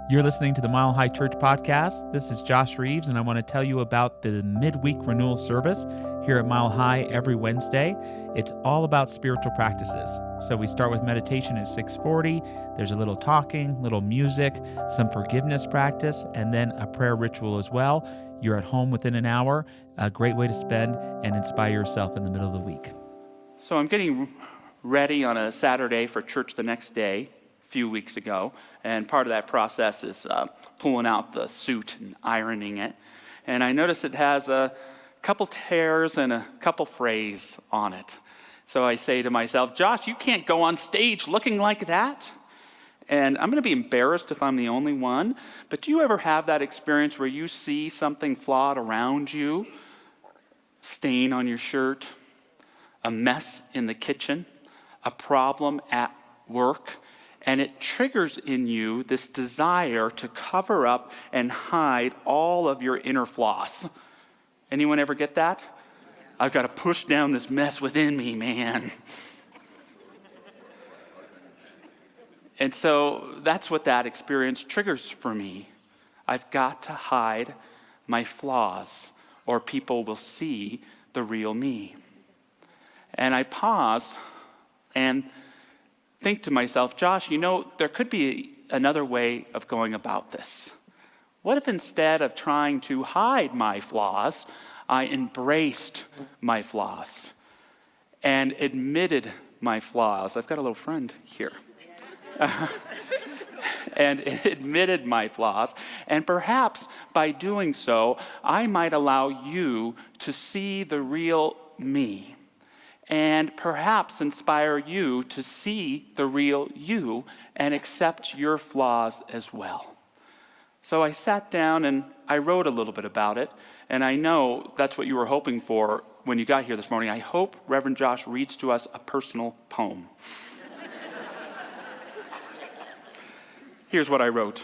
You're listening to the Mile High Church podcast. This is Josh Reeves, and I want to tell you about the midweek renewal service here at Mile High every Wednesday. It's all about spiritual practices. So we start with meditation at 6:40. There's a little talking, little music, some forgiveness practice, and then a prayer ritual as well. You're at home within an hour. A great way to spend and inspire yourself in the middle of the week. So I'm getting ready on a Saturday for church the next day, a few weeks ago. And part of that process is pulling out the suit and ironing it. And I notice it has a couple tears and a couple frays on it. So I say to myself, Josh, you can't go on stage looking like that. And I'm going to be embarrassed if I'm the only one. But do you ever have that experience where you see something flawed around you? Stain on your shirt, a mess in the kitchen, a problem at work, and it triggers in you this desire to cover up and hide all of your inner flaws. Anyone ever get that? I've got to push down this mess within me, man. And so that's what that experience triggers for me. I've got to hide my flaws, or people will see the real me. And I pause and think to myself, Josh, there could be another way of going about this. What if instead of trying to hide my flaws, I embraced my flaws and admitted my flaws? I've got a little friend here. And admitted my flaws. And perhaps by doing so, I might allow you to see the real me. And perhaps inspire you to see the real you and accept your flaws as well. So I sat down and I wrote a little bit about it. And I know that's what you were hoping for when you got here this morning. I hope Reverend Josh reads to us a personal poem. Here's what I wrote.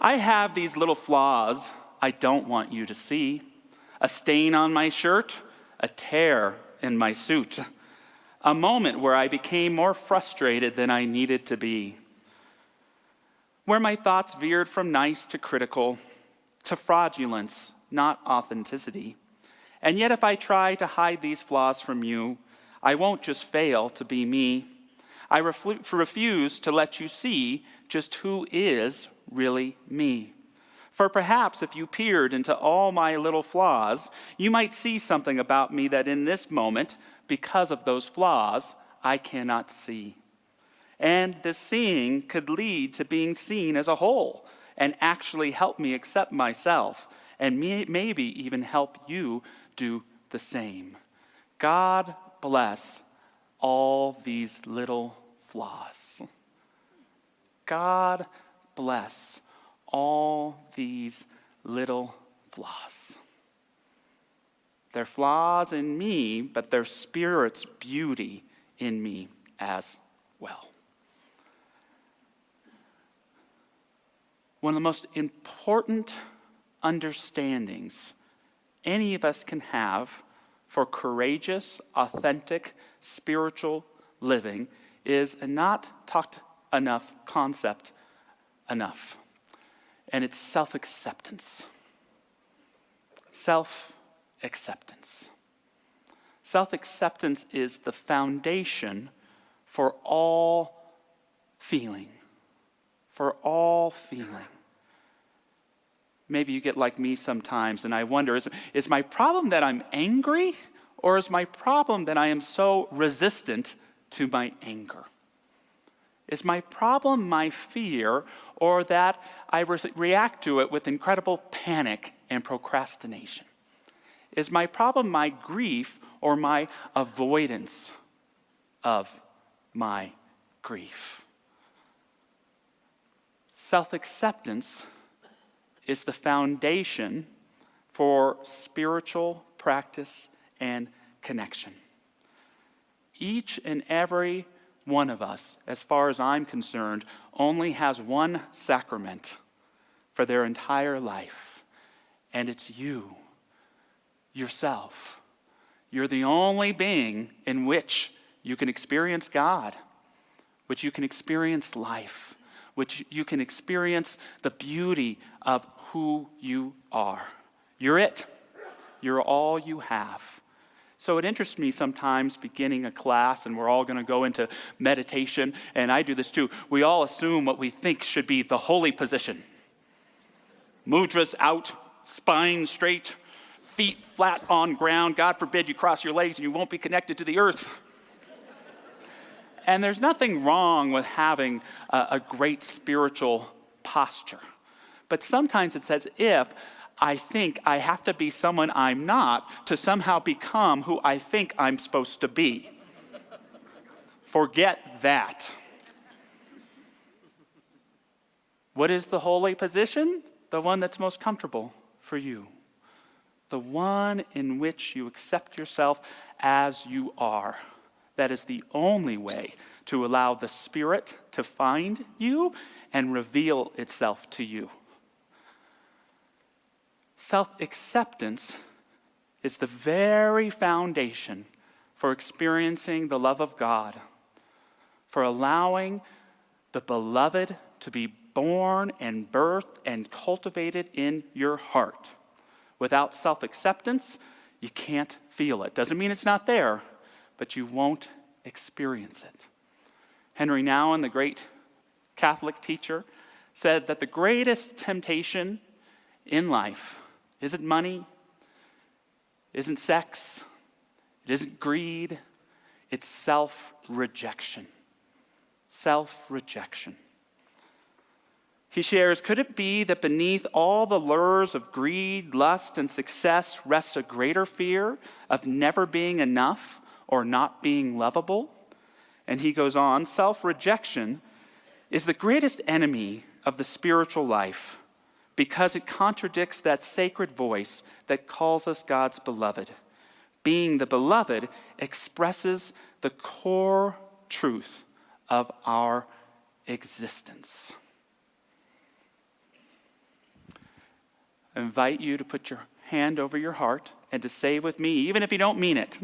I have these little flaws I don't want you to see. A stain on my shirt, a tear in my suit. A moment where I became more frustrated than I needed to be. Where my thoughts veered from nice to critical, to fraudulence, not authenticity. And yet if I try to hide these flaws from you, I won't just fail to be me. I refuse to let you see just who is really me. For perhaps if you peered into all my little flaws, you might see something about me that in this moment, because of those flaws, I cannot see. And this seeing could lead to being seen as a whole and actually help me accept myself and maybe even help you do the same. God bless all these little flaws. God bless all these little flaws. They're flaws in me, but they're Spirit's beauty in me as well. One of the most important understandings any of us can have for courageous, authentic, spiritual living is a not talked enough concept enough. And it's self-acceptance. Self-acceptance. Self-acceptance is the foundation for all feeling. For all feeling. Maybe you get like me sometimes, and I wonder, is my problem that I'm angry, or is my problem that I am so resistant to my anger? Is my problem my fear, or that I react to it with incredible panic and procrastination? Is my problem my grief, or my avoidance of my grief? Self-acceptance is the foundation for spiritual practice and connection. Each and every one of us, as far as I'm concerned, only has one sacrament for their entire life, and it's you, yourself. You're the only being in which you can experience God, which you can experience life, which you can experience the beauty of who you are. You're it. You're all you have. So it interests me sometimes beginning a class, and we're all going to go into meditation, and I do this too. We all assume what we think should be the holy position. Mudras out, spine straight, feet flat on ground. God forbid you cross your legs and you won't be connected to the earth. And there's nothing wrong with having a great spiritual posture. But sometimes it's as if I think I have to be someone I'm not to somehow become who I think I'm supposed to be. Forget that. What is the holy position? The one that's most comfortable for you. The one in which you accept yourself as you are. That is the only way to allow the Spirit to find you and reveal itself to you. Self-acceptance is the very foundation for experiencing the love of God, for allowing the beloved to be born and birthed and cultivated in your heart. Without self-acceptance, you can't feel it. Doesn't mean it's not there, but you won't experience it. Henry Nouwen, the great Catholic teacher, said that the greatest temptation in life isn't money, isn't sex, it isn't greed, it's self-rejection. Self-rejection. He shares, could it be that beneath all the lures of greed, lust, and success rests a greater fear of never being enough or not being lovable? And he goes on, self-rejection is the greatest enemy of the spiritual life because it contradicts that sacred voice that calls us God's beloved. Being the beloved expresses the core truth of our existence. I invite you to put your hand over your heart and to say with me, even if you don't mean it,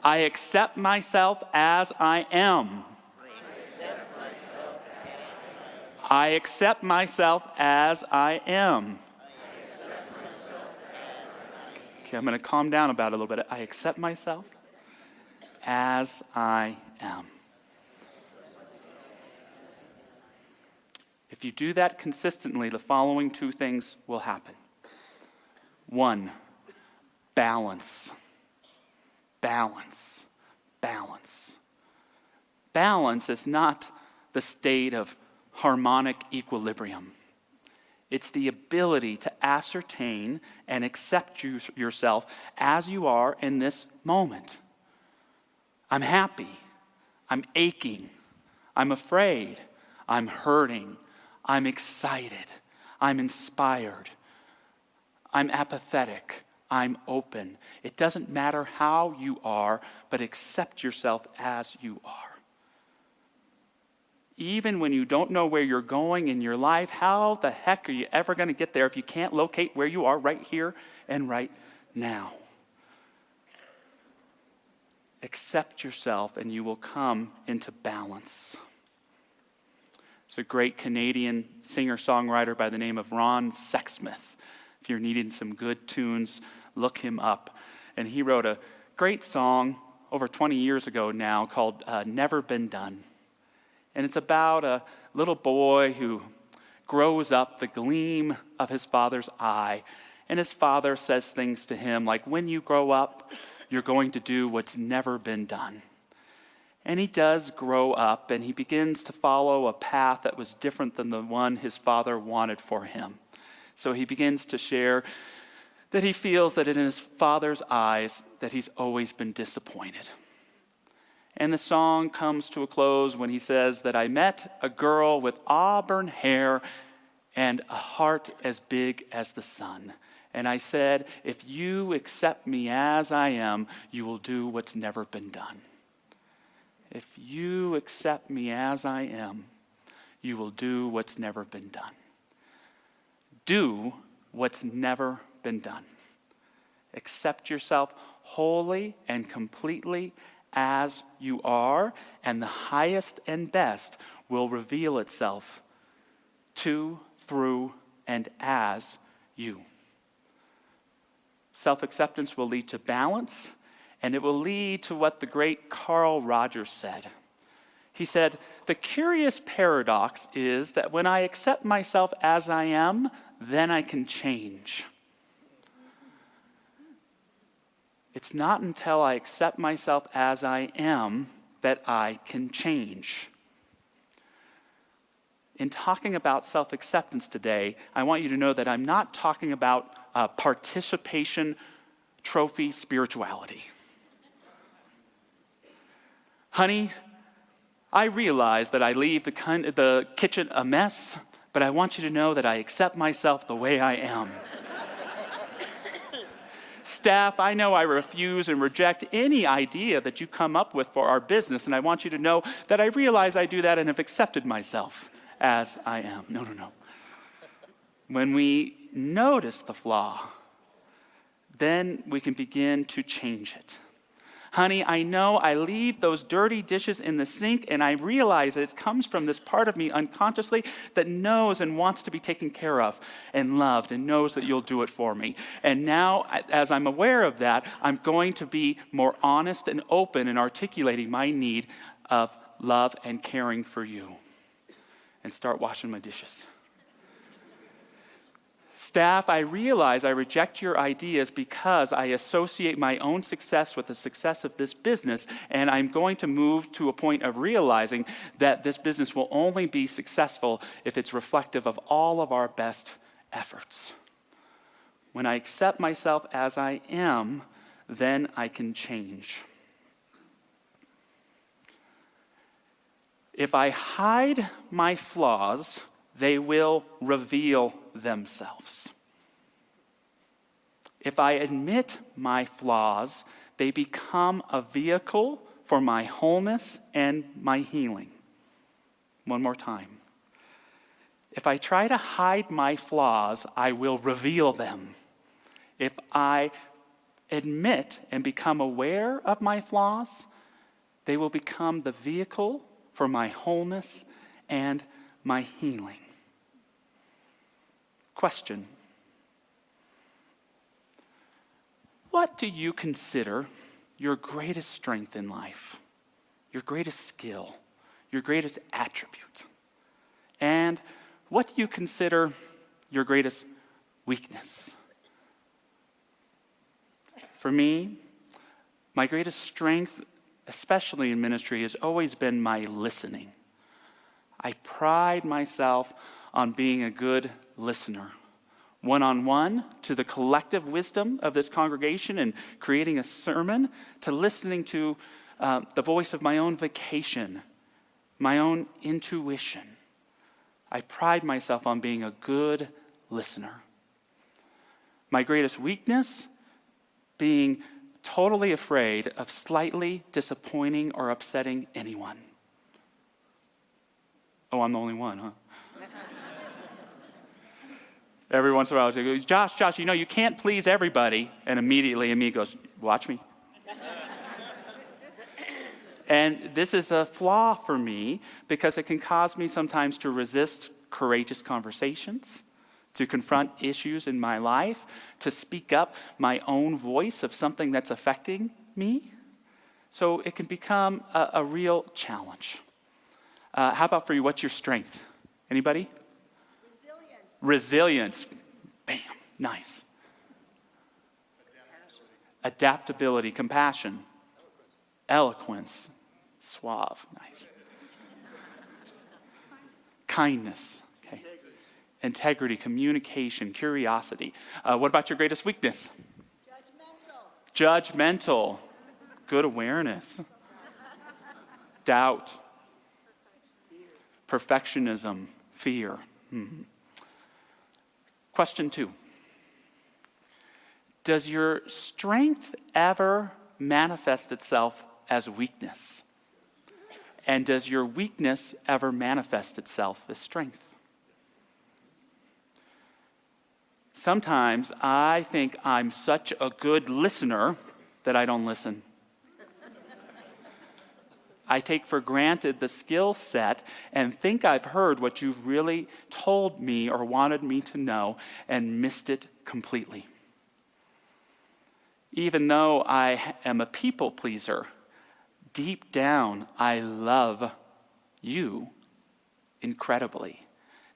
I accept myself as I am. I accept myself as I am. Okay, I'm going to calm down about it a little bit. I accept myself as I am. If you do that consistently, the following two things will happen. One, balance. Balance. Balance. Balance is not the state of harmonic equilibrium. It's the ability to ascertain and accept yourself as you are in this moment. I'm happy. I'm aching. I'm afraid. I'm hurting. I'm excited. I'm inspired. I'm apathetic. I'm open. It doesn't matter how you are, but accept yourself as you are. Even when you don't know where you're going in your life, how the heck are you ever going to get there if you can't locate where you are right here and right now? Accept yourself and you will come into balance. There's a great Canadian singer-songwriter by the name of Ron Sexsmith. If you're needing some good tunes, look him up. And he wrote a great song over 20 years ago now called Never Been Done. And it's about a little boy who grows up, the gleam of his father's eye. And his father says things to him like, when you grow up, you're going to do what's never been done. And he does grow up, and he begins to follow a path that was different than the one his father wanted for him. So he begins to share that he feels that in his father's eyes that he's always been disappointed. And the song comes to a close when he says that I met a girl with auburn hair and a heart as big as the sun. And I said, if you accept me as I am, you will do what's never been done. If you accept me as I am, you will do what's never been done. Do what's never been done. Accept yourself wholly and completely as you are, and the highest and best will reveal itself to, through, and as you. Self-acceptance will lead to balance, and it will lead to what the great Carl Rogers said. He said, "The curious paradox is that when I accept myself as I am, then I can change. It's not until I accept myself as I am that I can change." In talking about self-acceptance today, I want you to know that I'm not talking about participation trophy spirituality. Honey, I realize that I leave the kitchen a mess, but I want you to know that I accept myself the way I am. Staff, I know I refuse and reject any idea that you come up with for our business, and I want you to know that I realize I do that and have accepted myself as I am. No. When we notice the flaw, then we can begin to change it. Honey, I know I leave those dirty dishes in the sink, and I realize that it comes from this part of me unconsciously that knows and wants to be taken care of and loved and knows that you'll do it for me. And now, as I'm aware of that, I'm going to be more honest and open in articulating my need of love and caring for you and start washing my dishes. Staff, I realize I reject your ideas because I associate my own success with the success of this business, and I'm going to move to a point of realizing that this business will only be successful if it's reflective of all of our best efforts. When I accept myself as I am, then I can change. If I hide my flaws, they will reveal themselves. If I admit my flaws, they become a vehicle for my wholeness and my healing. One more time. If I try to hide my flaws, I will reveal them. If I admit and become aware of my flaws, they will become the vehicle for my wholeness and my healing. Question: what do you consider your greatest strength in life, your greatest skill, your greatest attribute? And what do you consider your greatest weakness? For me, my greatest strength, especially in ministry, has always been my listening. I pride myself on being a good listener, one-on-one to the collective wisdom of this congregation and creating a sermon, to listening to the voice of my own vocation, my own intuition. I pride myself on being a good listener. My greatest weakness, being totally afraid of slightly disappointing or upsetting anyone. Oh, I'm the only one, huh? Every once in a while, I say, Josh, you know, you can't please everybody. And immediately Amy goes, watch me. And this is a flaw for me because it can cause me sometimes to resist courageous conversations, to confront issues in my life, to speak up my own voice of something that's affecting me. So it can become a real challenge. How about for you? What's your strength? Anybody? Resilience. Bam. Nice. Adaptability. Compassion. Eloquence. Suave. Nice. Kindness. Okay. Integrity. Communication. Curiosity. What about your greatest weakness? Judgmental. Good awareness. Doubt. Perfectionism. Fear. Mm-hmm. Question 2. Does your strength ever manifest itself as weakness? And does your weakness ever manifest itself as strength? Sometimes I think I'm such a good listener that I don't listen. I take for granted the skill set and think I've heard what you've really told me or wanted me to know and missed it completely. Even though I am a people pleaser, deep down I love you incredibly.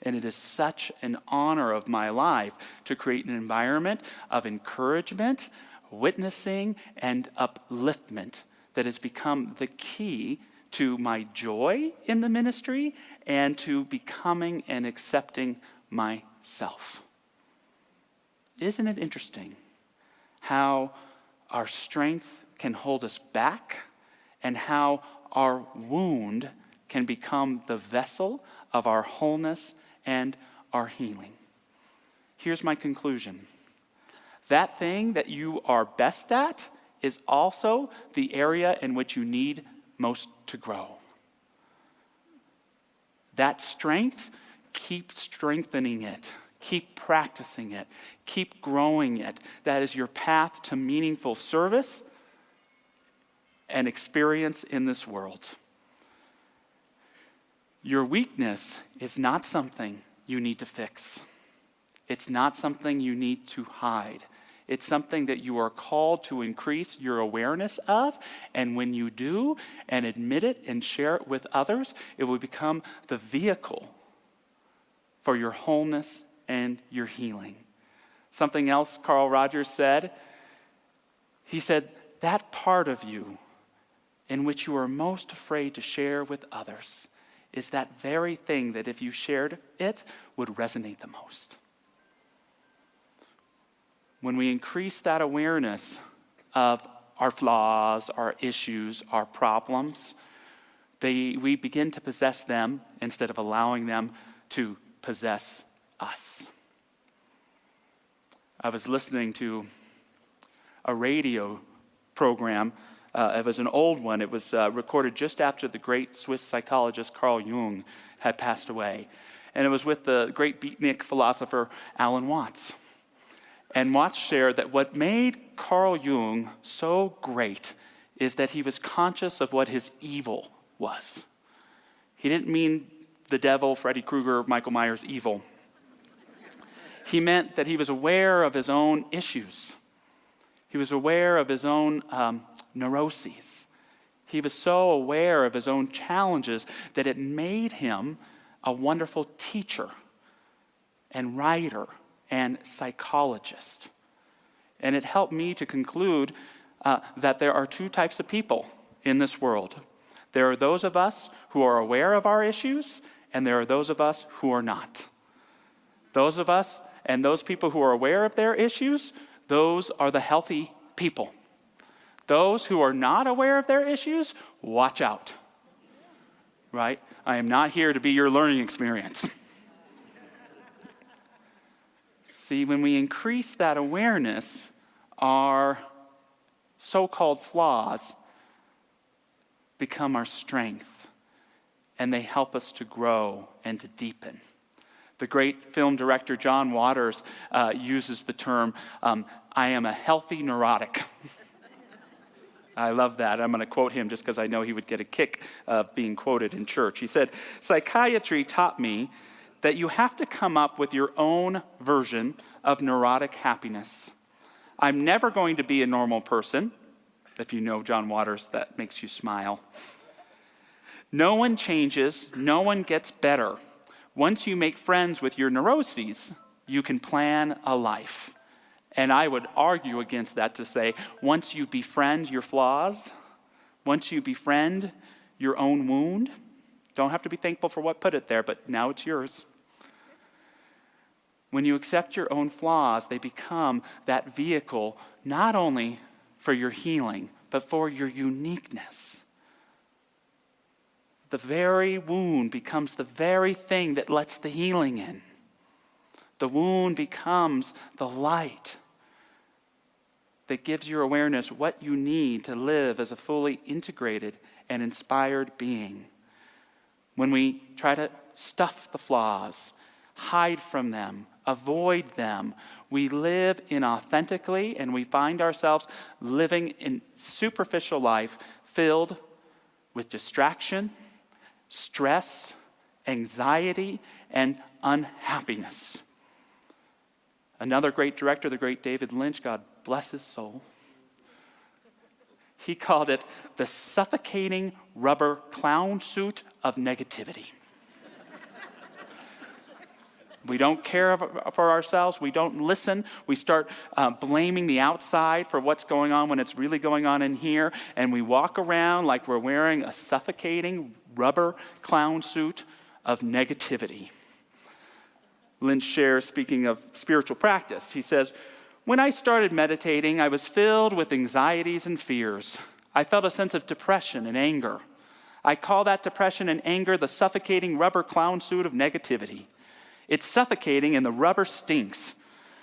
And it is such an honor of my life to create an environment of encouragement, witnessing, and upliftment that has become the key to my joy in the ministry and to becoming and accepting myself. Isn't it interesting how our strength can hold us back and how our wound can become the vessel of our wholeness and our healing? Here's my conclusion. That thing that you are best at is also the area in which you need most to grow. That strength, keep strengthening it. Keep practicing it. Keep growing it. That is your path to meaningful service and experience in this world. Your weakness is not something you need to fix. It's not something you need to hide. It's something that you are called to increase your awareness of, and when you do and admit it and share it with others, it will become the vehicle for your wholeness and your healing. Something else Carl Rogers said, he said, that part of you in which you are most afraid to share with others is that very thing that if you shared it would resonate the most. When we increase that awareness of our flaws, our issues, our problems, we begin to possess them instead of allowing them to possess us. I was listening to a radio program. It was an old one. It was recorded just after the great Swiss psychologist Carl Jung had passed away. And it was with the great beatnik philosopher Alan Watts. And Watts shared that what made Carl Jung so great is that he was conscious of what his evil was. He didn't mean the devil, Freddy Krueger, Michael Myers evil. He meant that he was aware of his own issues. He was aware of his own neuroses. He was so aware of his own challenges that it made him a wonderful teacher and writer and psychologist. And it helped me to conclude that there are two types of people in this world. There are those of us who are aware of our issues, and there are those of us who are not. Those of us and those people who are aware of their issues, those are the healthy people. Those who are not aware of their issues, watch out. Right? I am not here to be your learning experience. See, when we increase that awareness, our so-called flaws become our strength, and they help us to grow and to deepen. The great film director John Waters uses the term, I am a healthy neurotic. I love that. I'm going to quote him just because I know he would get a kick of being quoted in church. He said, psychiatry taught me that you have to come up with your own version of neurotic happiness. I'm never going to be a normal person. If you know John Waters, that makes you smile. No one changes. No one gets better. Once you make friends with your neuroses, you can plan a life. And I would argue against that to say, once you befriend your flaws, once you befriend your own wound, don't have to be thankful for what put it there, but now it's yours. When you accept your own flaws, they become that vehicle not only for your healing, but for your uniqueness. The very wound becomes the very thing that lets the healing in. The wound becomes the light that gives your awareness what you need to live as a fully integrated and inspired being. When we try to stuff the flaws, hide from them, avoid them, we live inauthentically, and we find ourselves living in superficial life filled with distraction, stress, anxiety, and unhappiness. Another great director, the great David Lynch, God bless his soul, he called it the suffocating rubber clown suit of negativity. We don't care for ourselves. We don't listen. We start blaming the outside for what's going on when it's really going on in here. And we walk around like we're wearing a suffocating rubber clown suit of negativity. Lynch shares, speaking of spiritual practice, he says, "When I started meditating, I was filled with anxieties and fears. I felt a sense of depression and anger. I call that depression and anger the suffocating rubber clown suit of negativity. It's suffocating and the rubber stinks.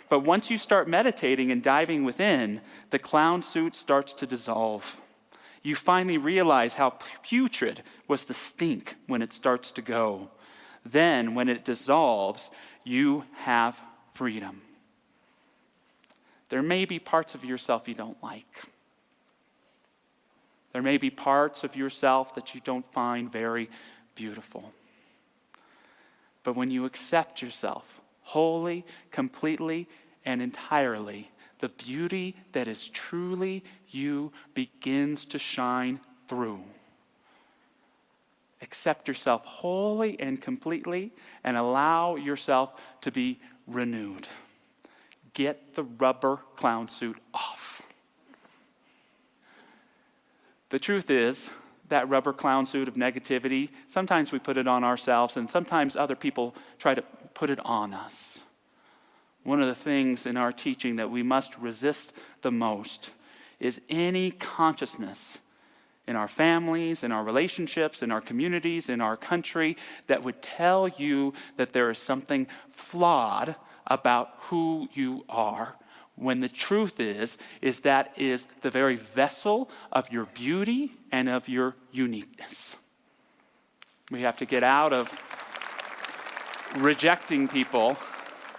But once you start meditating and diving within, the clown suit starts to dissolve. You finally realize how putrid was the stink when it starts to go. Then, when it dissolves, you have freedom." There may be parts of yourself you don't like. There may be parts of yourself that you don't find very beautiful. But when you accept yourself wholly, completely, and entirely, the beauty that is truly you begins to shine through. Accept yourself wholly and completely and allow yourself to be renewed. Get the rubber clown suit off. The truth is, that rubber clown suit of negativity, sometimes we put it on ourselves and sometimes other people try to put it on us. One of the things in our teaching that we must resist the most is any consciousness in our families, in our relationships, in our communities, in our country that would tell you that there is something flawed about who you are, when the truth is that is the very vessel of your beauty and of your uniqueness. We have to get out of rejecting people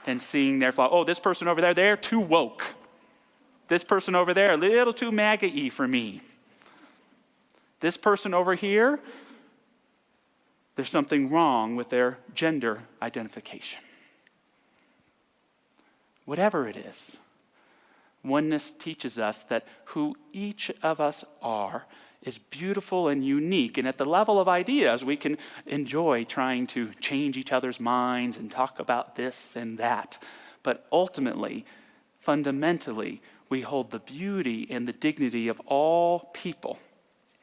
and seeing their flaw. Oh, this person over there, they're too woke. This person over there, a little too MAGA-y for me. This person over here, there's something wrong with their gender identification. Whatever it is, oneness teaches us that who each of us are is beautiful and unique. And at the level of ideas, we can enjoy trying to change each other's minds and talk about this and that. But ultimately, fundamentally, we hold the beauty and the dignity of all people.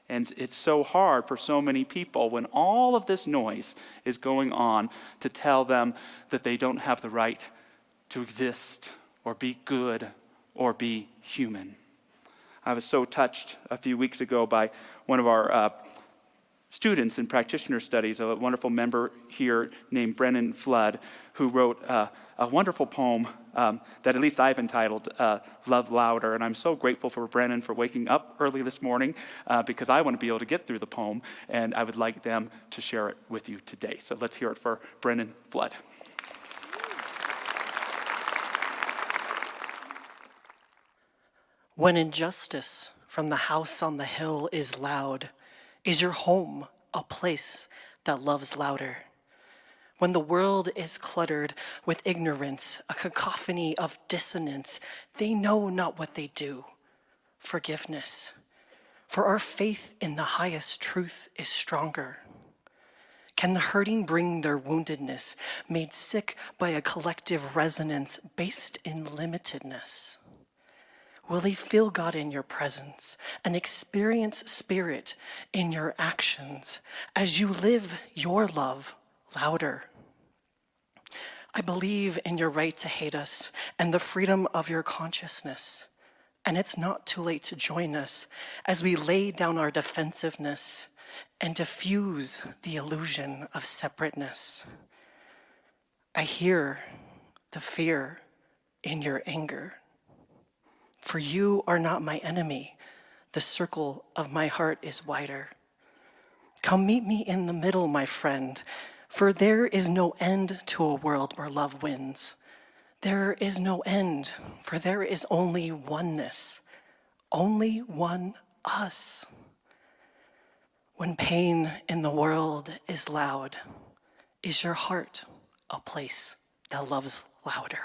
And it's so hard for so many people when all of this noise is going on to tell them that they don't have the right to exist or be good or be human. I was so touched a few weeks ago by one of our students in practitioner studies, a wonderful member here named Brennan Flood, who wrote a wonderful poem that at least I've entitled Love Louder. And I'm so grateful for Brennan for waking up early this morning because I want to be able to get through the poem, and I would like them to share it with you today. So let's hear it for Brennan Flood. When injustice from the house on the hill is loud, is your home a place that loves louder? When the world is cluttered with ignorance, a cacophony of dissonance, they know not what they do. Forgiveness. For our faith in the highest truth is stronger. Can the hurting bring their woundedness, made sick by a collective resonance based in limitedness? Will they feel God in your presence and experience Spirit in your actions as you live your love louder? I believe in your right to hate us and the freedom of your consciousness. And it's not too late to join us as we lay down our defensiveness and diffuse the illusion of separateness. I hear the fear in your anger. For you are not my enemy. The circle of my heart is wider. Come meet me in the middle, my friend, for there is no end to a world where love wins. There is no end, for there is only oneness, only one us. When pain in the world is loud, is your heart a place that loves louder?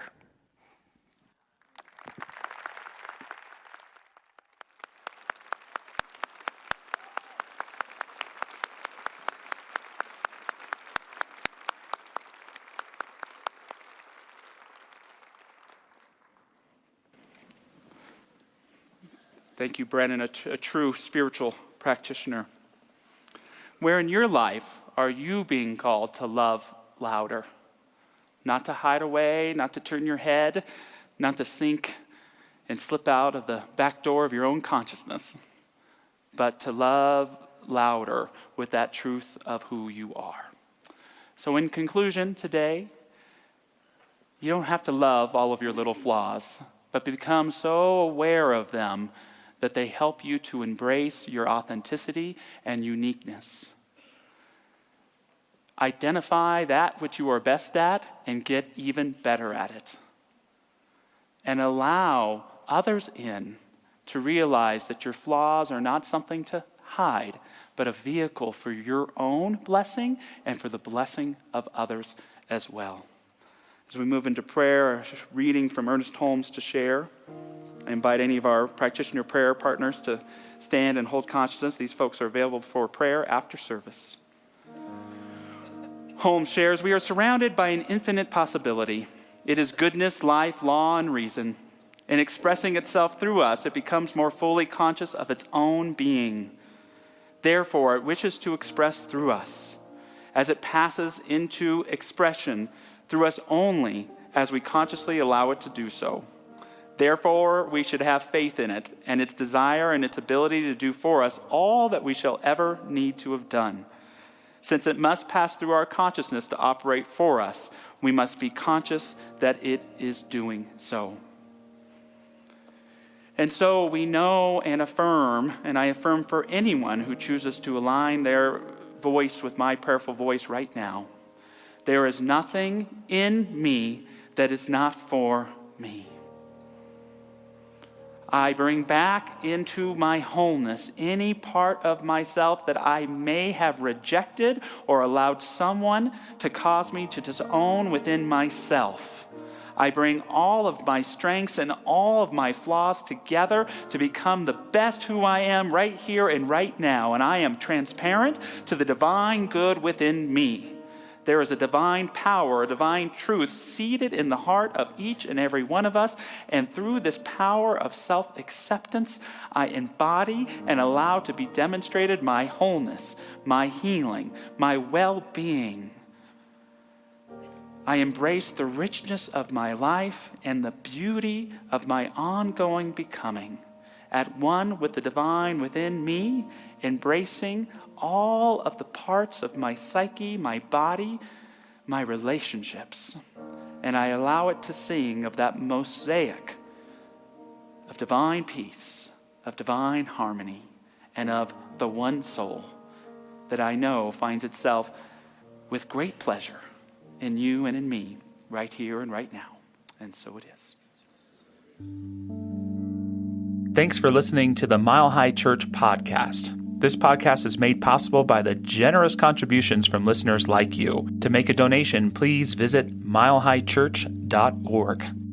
Thank you, Brennan, a true spiritual practitioner. Where in your life are you being called to love louder? Not to hide away, not to turn your head, not to sink and slip out of the back door of your own consciousness, but to love louder with that truth of who you are. So in conclusion today, you don't have to love all of your little flaws, but become so aware of them that they help you to embrace your authenticity and uniqueness. Identify that which you are best at and get even better at it. And allow others in to realize that your flaws are not something to hide, but a vehicle for your own blessing and for the blessing of others as well. As we move into prayer, reading from Ernest Holmes to share, I invite any of our practitioner prayer partners to stand and hold consciousness. These folks are available for prayer after service. Holmes shares, we are surrounded by an infinite possibility. It is goodness, life, law, and reason. In expressing itself through us, it becomes more fully conscious of its own being. Therefore, it wishes to express through us. As it passes into expression through us only as we consciously allow it to do so. Therefore, we should have faith in it and its desire and its ability to do for us all that we shall ever need to have done. Since it must pass through our consciousness to operate for us, we must be conscious that it is doing so. And so we know and affirm, and I affirm for anyone who chooses to align their voice with my prayerful voice right now, there is nothing in me that is not for me. I bring back into my wholeness any part of myself that I may have rejected or allowed someone to cause me to disown within myself. I bring all of my strengths and all of my flaws together to become the best who I am right here and right now. And I am transparent to the divine good within me. There is a divine power, a divine truth seated in the heart of each and every one of us. And through this power of self-acceptance, I embody and allow to be demonstrated my wholeness, my healing, my well-being. I embrace the richness of my life and the beauty of my ongoing becoming, at one with the divine within me, embracing all of the parts of my psyche, my body, my relationships. And I allow it to sing of that mosaic of divine peace, of divine harmony, and of the one soul that I know finds itself with great pleasure in you and in me, right here and right now. And so it is. Thanks for listening to the Mile High Church podcast. This podcast is made possible by the generous contributions from listeners like you. To make a donation, please visit milehighchurch.org.